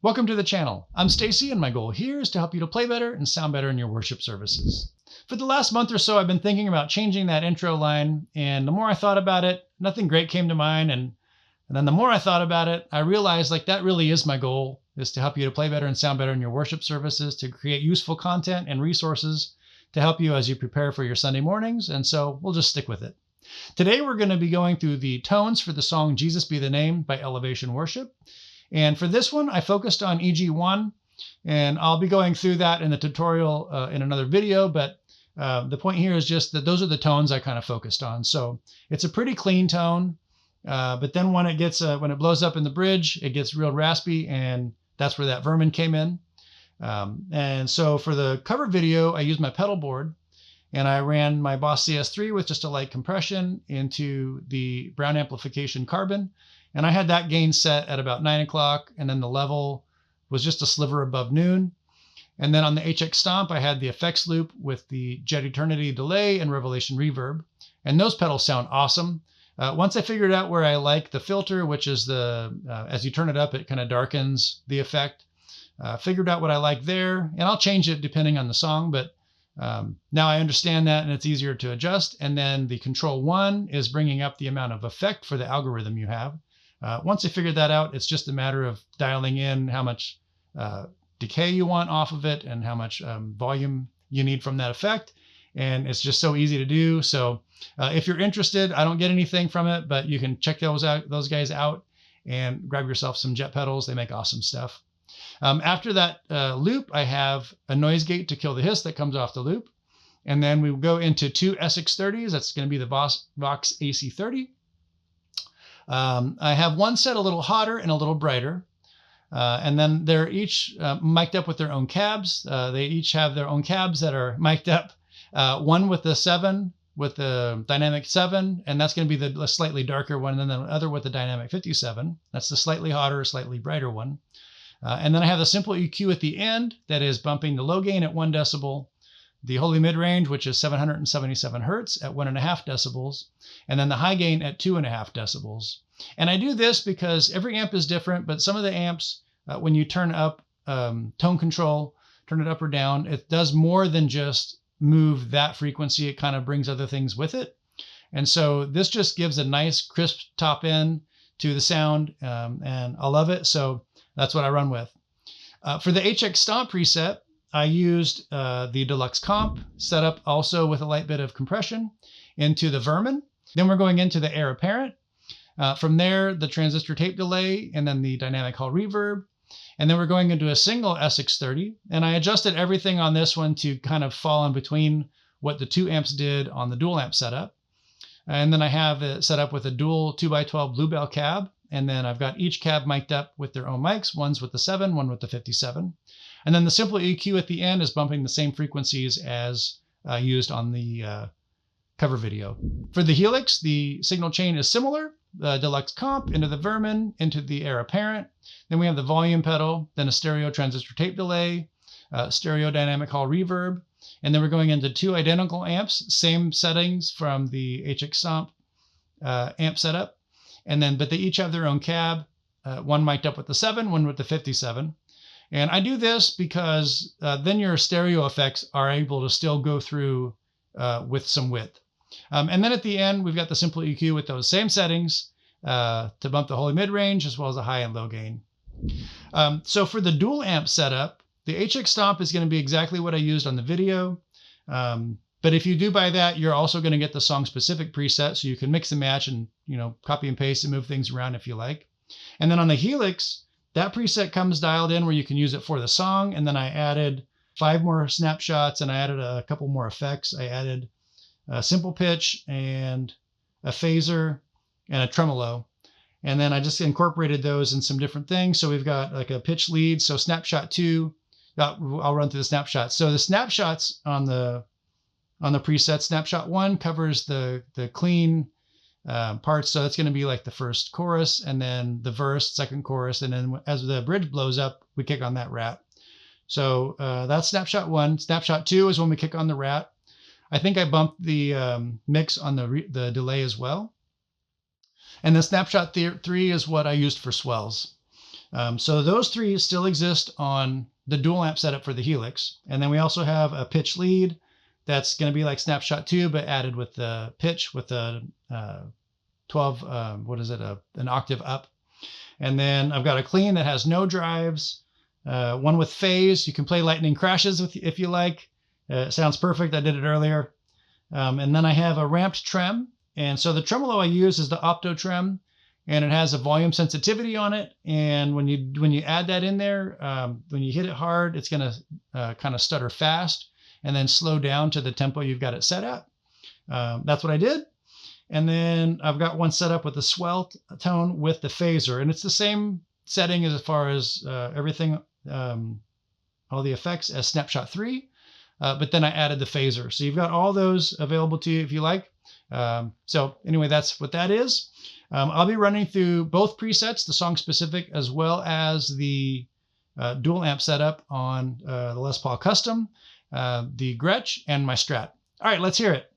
Welcome to the channel. I'm Stacy, and my goal here is to help you to play better and sound better in your worship services. For the last month or so, I've been thinking about changing that intro line, and the more I thought about it, nothing great came to mind, and then the more I thought about it, I realized that really is my goal, is to help you to play better and sound better in your worship services, to create useful content and resources to help you as you prepare for your Sunday mornings, and so we'll just stick with it. Today we're going to be going through the tones for the song Jesus Be the Name by Elevation Worship. And for this one, I focused on EG1, and I'll be going through that in the tutorial in another video, but the point here is just that those are the tones I kind of focused on. So it's a pretty clean tone, but then when it blows up in the bridge, it gets real raspy, and that's where that vermin came in. And so for the cover video, I used my pedal board, and I ran my Boss CS3 with just a light compression into the Browne Amplification Carbon. And I had that gain set at about 9 o'clock, and then the level was just a sliver above noon. And then on the HX Stomp, I had the effects loop with the Jet Eternity delay and Revelation reverb. And those pedals sound awesome. Once I figured out where I like the filter, which is as you turn it up, it kind of darkens the effect. Figured out what I like there, and I'll change it depending on the song, but now I understand that, and it's easier to adjust. And then the Control 1 is bringing up the amount of effect for the algorithm you have. Once I figured that out, it's just a matter of dialing in how much decay you want off of it and how much volume you need from that effect. And it's just so easy to do. So if you're interested, I don't get anything from it, but you can check those guys out and grab yourself some jet pedals. They make awesome stuff. After that loop, I have a noise gate to kill the hiss that comes off the loop. And then we go into two SX30s. That's going to be the Vox AC30. I have one set a little hotter and a little brighter. And then they're each mic'd up with their own cabs. They each have their own cabs that are mic'd up. One with the 7, with the dynamic 7, and that's going to be the slightly darker one. And then the other with the dynamic 57. That's the slightly hotter, slightly brighter one. And then I have the simple EQ at the end that is bumping the low gain at 1 decibel, the holy mid-range, which is 777 hertz at 1.5 decibels, and then the high gain at 2.5 decibels. And I do this because every amp is different, but some of the amps, when you turn up tone control, turn it up or down, it does more than just move that frequency. It kind of brings other things with it. And so this just gives a nice crisp top end to the sound, and I love it. So that's what I run with. For the HX Stomp preset, I used the Deluxe Comp, set up also with a light bit of compression into the vermin. Then we're going into the Air Apparent. From there, the transistor tape delay, and then the dynamic hall reverb. And then we're going into a single SX30. And I adjusted everything on this one to kind of fall in between what the 2 amps did on the dual amp setup. And then I have it set up with a dual 2x12 Bluebell cab. And then I've got each cab mic'd up with their own mics. One's with the 7, one with the 57. And then the simple EQ at the end is bumping the same frequencies as used on the cover video. For the Helix, the signal chain is similar. The Deluxe Comp into the vermin, into the Air Apparent. Then we have the volume pedal, then a stereo transistor tape delay, stereo dynamic hall reverb. And then we're going into 2 identical amps, same settings from the HX Stomp amp setup. And then, but they each have their own cab, one mic'd up with the 7, one with the 57. And I do this because then your stereo effects are able to still go through with some width. And then at the end, we've got the simple EQ with those same settings to bump the holy mid-range as well as the high and low gain. So for the dual amp setup, the HX Stomp is going to be exactly what I used on the video. But if you do buy that, you're also going to get the song-specific preset, so you can mix and match and copy and paste and move things around if you like. And then on the Helix, that preset comes dialed in where you can use it for the song. And then I added 5 more snapshots, and I added a couple more effects. I added a simple pitch and a phaser and a tremolo. And then I just incorporated those in some different things. So we've got like a pitch lead. So snapshot 2, I'll run through the snapshots. So the snapshots on the preset, snapshot 1 covers the clean parts. So that's going to be like the first chorus, and then the verse, second chorus. And then as the bridge blows up, we kick on that rat. So that's snapshot 1. Snapshot 2 is when we kick on the rat. I think I bumped the mix on the delay as well. And the snapshot 3 is what I used for swells. So those three still exist on the dual amp setup for the Helix. And then we also have a pitch lead that's going to be like Snapshot 2, but added with the pitch with the 12, an octave up. And then I've got a clean that has no drives, one with phase. You can play lightning crashes with if you like. It sounds perfect. I did it earlier. And then I have a ramped trem. And so the tremolo I use is the Opto Trem, and it has a volume sensitivity on it. And when you add that in there, when you hit it hard, it's going to kind of stutter fast and then slow down to the tempo you've got it set at. That's what I did. And then I've got one set up with the swell tone with the phaser, and it's the same setting as far as everything, all the effects as Snapshot 3, but then I added the phaser. So you've got all those available to you if you like. So anyway, that's what that is. I'll be running through both presets, the song specific as well as the dual amp setup on the Les Paul Custom, the Gretsch, and my Strat. All right, let's hear it.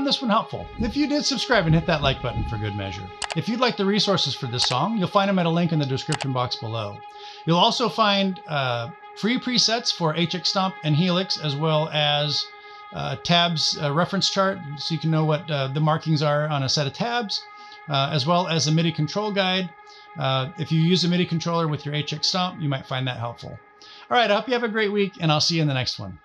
this one helpful. If you did, subscribe and hit that like button for good measure. If you'd like the resources for this song, you'll find them at a link in the description box below. You'll also find free presets for HX Stomp and Helix, as well as tabs reference chart, so you can know what the markings are on a set of tabs, as well as a MIDI control guide. If you use a MIDI controller with your HX Stomp, you might find that helpful. All right, I hope you have a great week, and I'll see you in the next one.